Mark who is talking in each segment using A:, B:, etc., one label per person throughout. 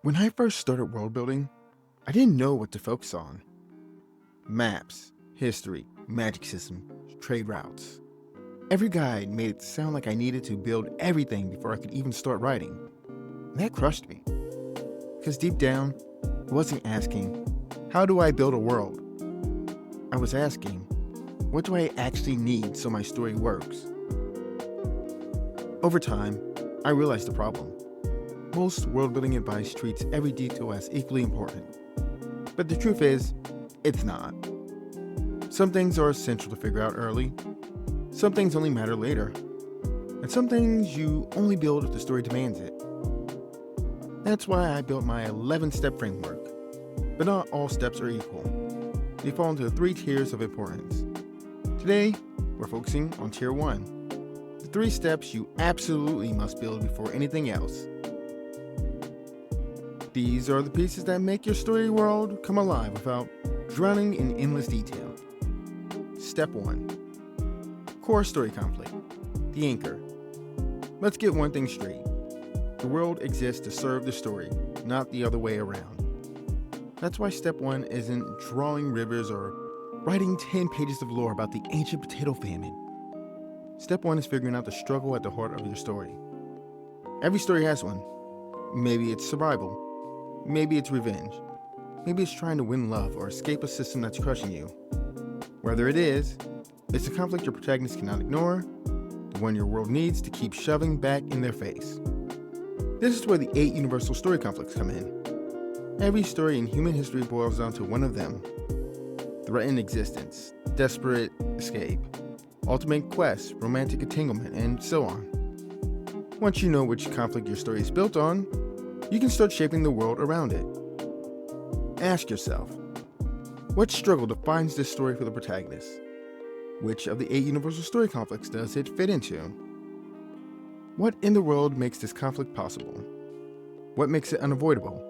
A: When I first started world building, I didn't know what to focus on. Maps, history, magic system, trade routes. Every guide made it sound like I needed to build everything before I could even start writing. And that crushed me. Because deep down, I wasn't asking, how do I build a world? I was asking, what do I actually need so my story works? Over time, I realized the problem. Most world-building advice treats every detail as equally important. But the truth is, it's not. Some things are essential to figure out early, some things only matter later, and some things you only build if the story demands it. That's why I built my 11-step framework. But not all steps are equal. They fall into 3 tiers of importance. Today, we're focusing on Tier 1, the 3 steps you absolutely must build before anything else. These are the pieces that make your story world come alive without drowning in endless detail. Step 1. Core story conflict. The anchor. Let's get one thing straight. The world exists to serve the story, not the other way around. That's why step 1 isn't drawing rivers or writing 10 pages of lore about the ancient potato famine. Step 1 is figuring out the struggle at the heart of your story. Every story has one. Maybe it's survival. Maybe it's revenge. Maybe it's trying to win love or escape a system that's crushing you. Whether it is, it's a conflict your protagonist cannot ignore, the one your world needs to keep shoving back in their face. This is where the 8 universal story conflicts come in. Every story in human history boils down to one of them. Threatened existence, desperate escape, ultimate quest, romantic entanglement, and so on. Once you know which conflict your story is built on, you can start shaping the world around it. Ask yourself, what struggle defines this story for the protagonist? Which of the 8 universal story conflicts does it fit into? What in the world makes this conflict possible? What makes it unavoidable?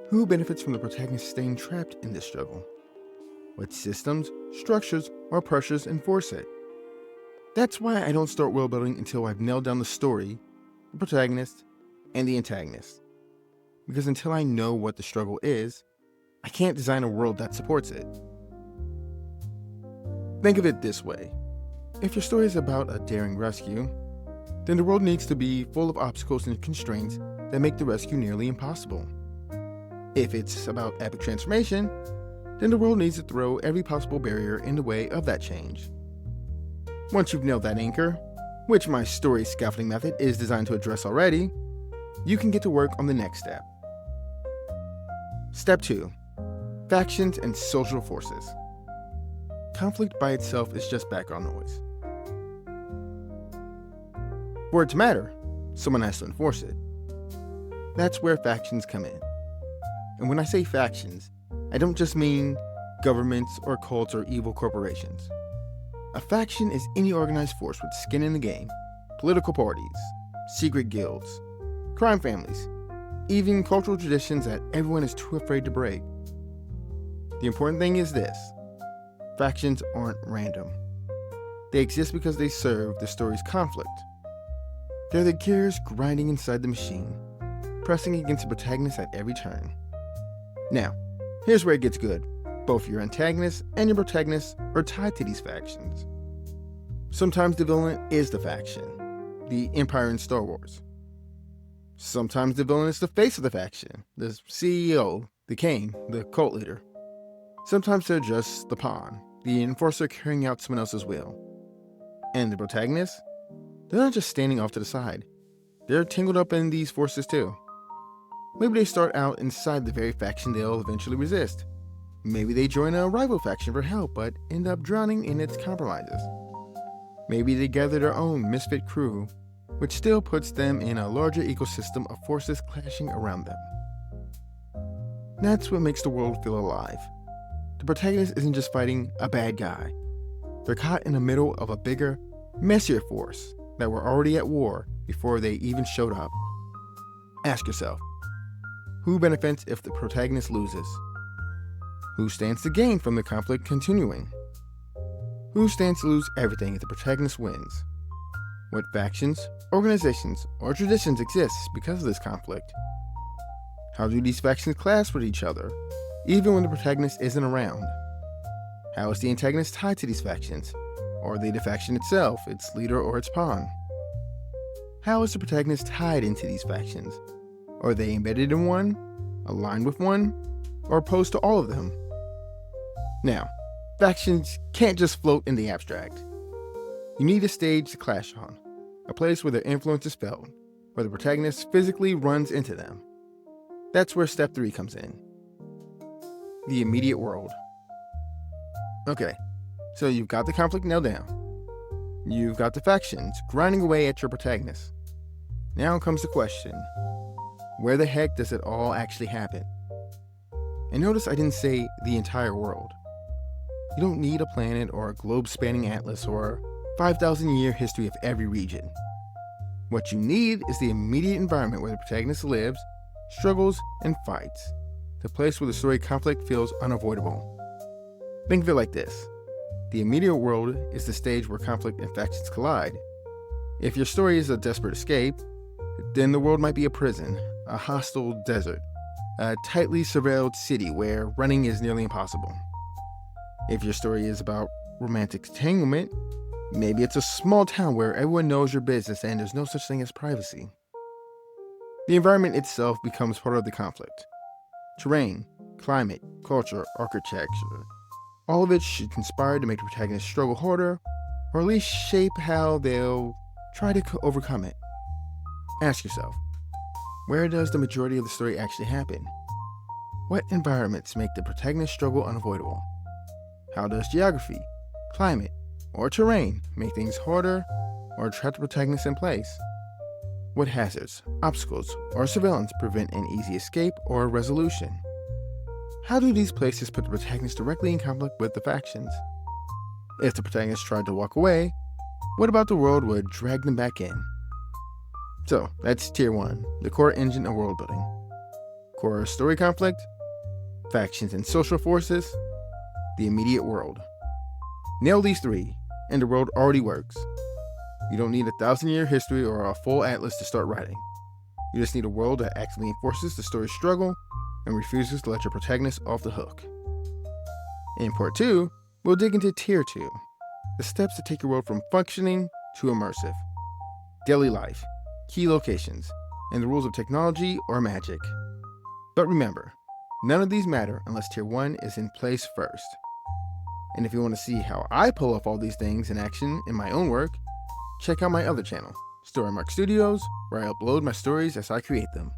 A: Who benefits from the protagonist staying trapped in this struggle? What systems, structures, or pressures enforce it? That's why I don't start world building until I've nailed down the story, the protagonist, and the antagonist. Because until I know what the struggle is, I can't design a world that supports it. Think of it this way. If your story is about a daring rescue, then the world needs to be full of obstacles and constraints that make the rescue nearly impossible. If it's about epic transformation, then the world needs to throw every possible barrier in the way of that change. Once you've nailed that anchor, which my story scaffolding method is designed to address already, you can get to work on the next step. Step 2. Factions and social forces. Conflict by itself is just background noise. For it to matter, someone has to enforce it. That's where factions come in. And when I say factions, I don't just mean governments or cults or evil corporations. A faction is any organized force with skin in the game, political parties, secret guilds, crime families, even cultural traditions that everyone is too afraid to break. The important thing is this: factions aren't random. They exist because they serve the story's conflict. They're the gears grinding inside the machine, pressing against the protagonist at every turn. Now, here's where it gets good. Both your antagonist and your protagonist are tied to these factions. Sometimes the villain is the faction, the Empire in Star Wars. Sometimes the villain is the face of the faction, the CEO, the king, the cult leader. Sometimes they're just the pawn, the enforcer carrying out someone else's will. And the protagonist? They're not just standing off to the side. They're tangled up in these forces too. Maybe they start out inside the very faction they'll eventually resist. Maybe they join a rival faction for help but end up drowning in its compromises. Maybe they gather their own misfit crew, which still puts them in a larger ecosystem of forces clashing around them. That's what makes the world feel alive. The protagonist isn't just fighting a bad guy. They're caught in the middle of a bigger, messier force that were already at war before they even showed up. Ask yourself, who benefits if the protagonist loses? Who stands to gain from the conflict continuing? Who stands to lose everything if the protagonist wins? What factions, organizations, or traditions exist because of this conflict? How do these factions clash with each other, even when the protagonist isn't around? How is the antagonist tied to these factions? Or are they the faction itself, its leader, or its pawn? How is the protagonist tied into these factions? Are they embedded in one, aligned with one, or opposed to all of them? Now, factions can't just float in the abstract. You need a stage to clash on, a place where their influence is felt, where the protagonist physically runs into them. That's where step 3 comes in. The immediate world. Okay, so you've got the conflict nailed down. You've got the factions grinding away at your protagonist. Now comes the question, where the heck does it all actually happen? And notice I didn't say the entire world. You don't need a planet or a globe-spanning atlas or 5,000-year history of every region. What you need is the immediate environment where the protagonist lives, struggles, and fights. The place where the story conflict feels unavoidable. Think of it like this. The immediate world is the stage where conflict and factions collide. If your story is a desperate escape, then the world might be a prison, a hostile desert, a tightly surveilled city where running is nearly impossible. If your story is about romantic entanglement, maybe it's a small town where everyone knows your business and there's no such thing as privacy. The environment itself becomes part of the conflict. Terrain, climate, culture, architecture, all of it should conspire to make the protagonist struggle harder, or at least shape how they'll try to overcome it. Ask yourself, where does the majority of the story actually happen? What environments make the protagonist struggle unavoidable? How does geography, climate, or terrain make things harder or trap the protagonist in place? What hazards, obstacles, or surveillance prevent an easy escape or resolution? How do these places put the protagonist directly in conflict with the factions? If the protagonist tried to walk away, what about the world would drag them back in? So, that's Tier 1, the core engine of world building. Core story conflict, factions and social forces, the immediate world. Nail these 3, and the world already works. You don't need a 1,000-year history or a full atlas to start writing. You just need a world that actively enforces the story's struggle and refuses to let your protagonist off the hook. In Part 2, we'll dig into Tier 2, the steps to take your world from functioning to immersive. Daily life, key locations, and the rules of technology or magic. But remember, none of these matter unless Tier 1 is in place first. And if you want to see how I pull off all these things in action in my own work, check out my other channel, Storymark Studios, where I upload my stories as I create them.